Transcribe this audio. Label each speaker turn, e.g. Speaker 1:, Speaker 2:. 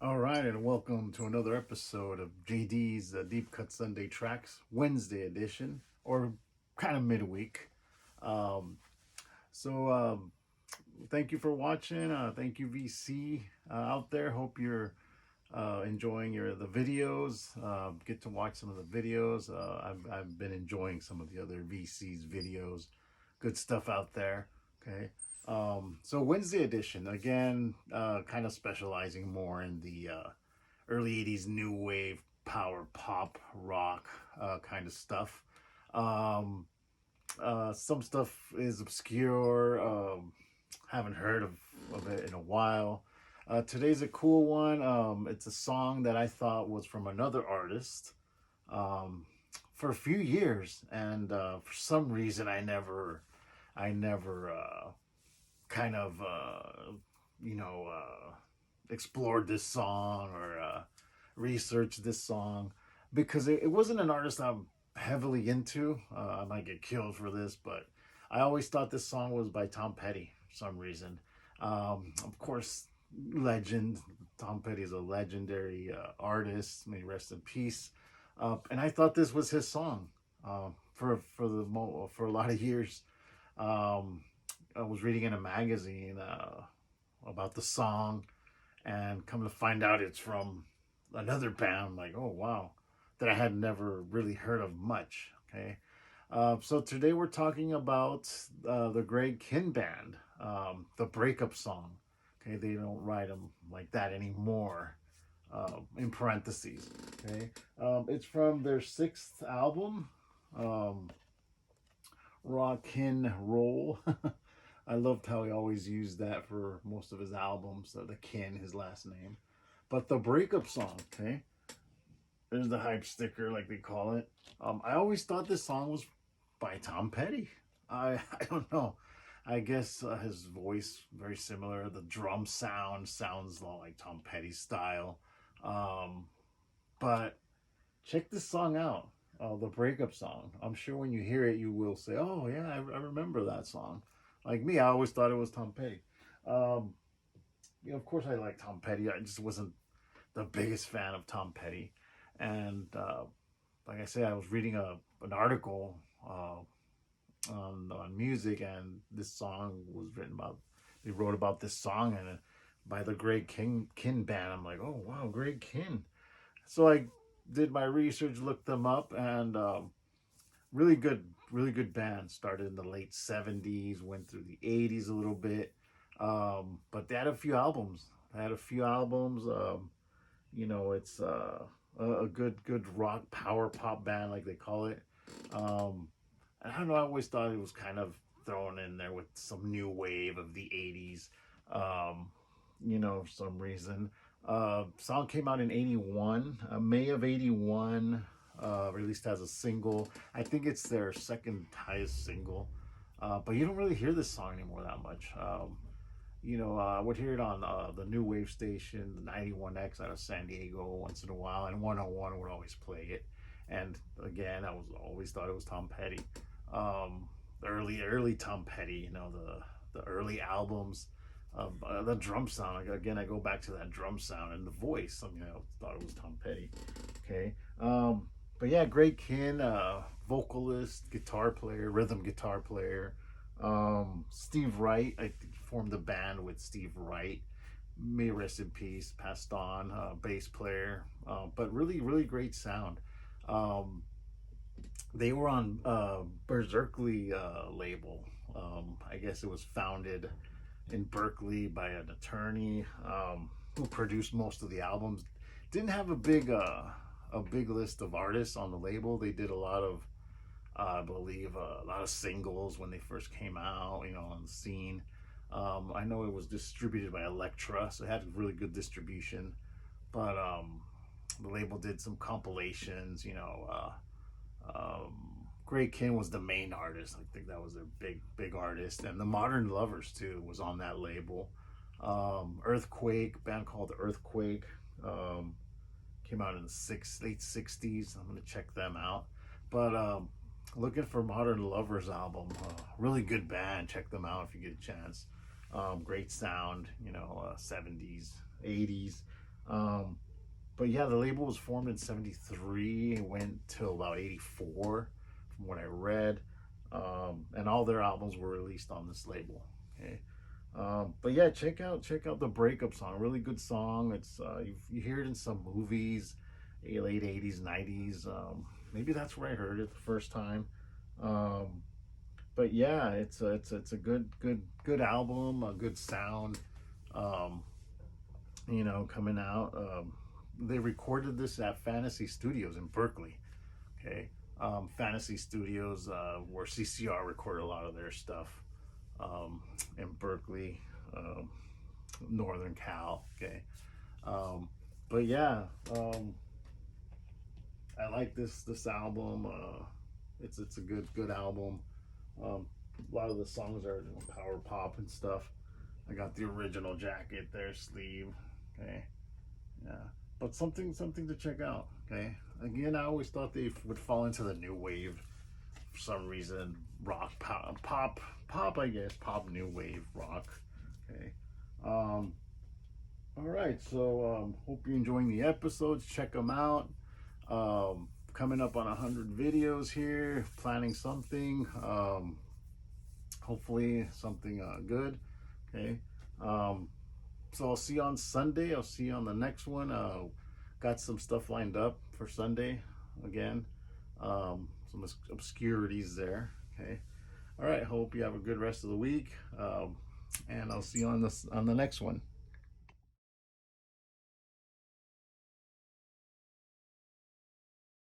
Speaker 1: All right, and welcome to another episode of JD's Deep Cut Sunday Tracks, Wednesday edition, or kind of midweek. Um, so, thank you for watching. Thank you, VC out there. Hope you're enjoying the videos. Get to watch some of the videos. I've been enjoying some of the other VC's videos. Good stuff out there. Okay. So Wednesday edition again, kind of specializing more in the early 80s new wave power pop rock kind of stuff. Um, some stuff is obscure. Haven't heard of it in a while. Today's a cool one. It's a song that I thought was from another artist um, for a few years, and for some reason I never kind of you know explored this song or researched this song because it wasn't an artist I'm heavily into. I might get killed for this, but I always thought this song was by Tom Petty for some reason. Of course, legend. Tom Petty is a legendary artist. May he rest in peace. And I thought this was his song for a lot of years. Um, I was reading in a magazine about the song, and come to find out it's from another band. I'm like, oh wow, that I had never really heard of much. Okay, so today we're talking about the Greg Kihn band, the Breakup Song. Okay, they don't write them like that anymore. In parentheses. Okay, it's from their sixth album, um, Rock and Roll. I loved how he always used that for most of his albums. The Kin, his last name. But the Breakup Song, okay? There's the hype sticker, like they call it. I always thought this song was by Tom Petty. I don't know. I guess his voice very similar. The drum sounds a lot like Tom Petty's style. Um, but check this song out. The Breakup Song. I'm sure when you hear it, you will say, "Oh yeah, I remember that song." Like me, I always thought it was Tom Petty. Um, of course, I like Tom Petty. I just wasn't the biggest fan of Tom Petty. And like I said, I was reading an article on music, and this song was written about. They wrote about this song and by the Greg Kin band. I'm like, oh wow, Greg Kin. So I did my research, looked them up, and really good band. Started in the late '70s, went through the '80s a little bit, but they had a few albums. It's a good rock power pop band, like they call it. Um, I don't know. I always thought it was kind of thrown in there with some new wave of the '80s. Um, for some reason. Song came out in '81, May of '81. Released as a single. I think it's their second highest single. But you don't really hear this song anymore that much. I would hear it on the new wave station, the 91X out of San Diego, once in a while, and 101 would always play it. And again, I was always thought it was Tom Petty. The early Tom Petty, the early albums of the drum sound. Again, I go back to that drum sound and the voice. I mean, I thought it was Tom Petty. Okay. But yeah, Greg Kihn, vocalist, guitar player, rhythm guitar player. Steve Wright, I think formed a band with Steve Wright. May rest in peace, passed on, bass player. But really, really great sound. Um, they were on Berserkly label. I guess it was founded in Berkeley by an attorney who produced most of the albums. Didn't have a big list of artists on the label. They did a lot of I believe a lot of singles when they first came out, on the scene. I know it was distributed by Elektra, so it had really good distribution. But the label did some compilations. Greg Kihn was the main artist. I think that was their big artist, and the Modern Lovers too was on that label. Earthquake, band called Earthquake, um, came out in the late '60s. I'm gonna check them out. But looking for Modern Lovers album, really good band. Check them out if you get a chance. Great sound, '70s, '80s. Um, but yeah, the label was formed in '73 and went till about '84, from what I read. And all their albums were released on this label. Okay. But yeah, check out the Breakup Song. Really good song. It's you hear it in some movies, late '80s, '90s. Maybe that's where I heard it the first time. Um, but yeah, it's a good album, a good sound. Um, coming out. They recorded this at Fantasy Studios in Berkeley. Okay, Fantasy Studios, where CCR recorded a lot of their stuff, um, in Berkeley, um, Northern Cal. Okay, um, but yeah, I like this album. It's a good album. Um, a lot of the songs are power pop and stuff. I got the original jacket there, sleeve. Okay, yeah, but something to check out. Okay, again, I always thought they would fall into the new wave for some reason. Rock, pop. I guess pop, new wave, rock. Okay. Um. All right. So hope you're enjoying the episodes. Check them out. Coming up on 100 videos here. Planning something. Hopefully something good. Okay. Um, so I'll see you on Sunday. I'll see you on the next one. Got some stuff lined up for Sunday again. Some obscurities there. Okay. All right. Hope you have a good rest of the week. And I'll see you on the next one.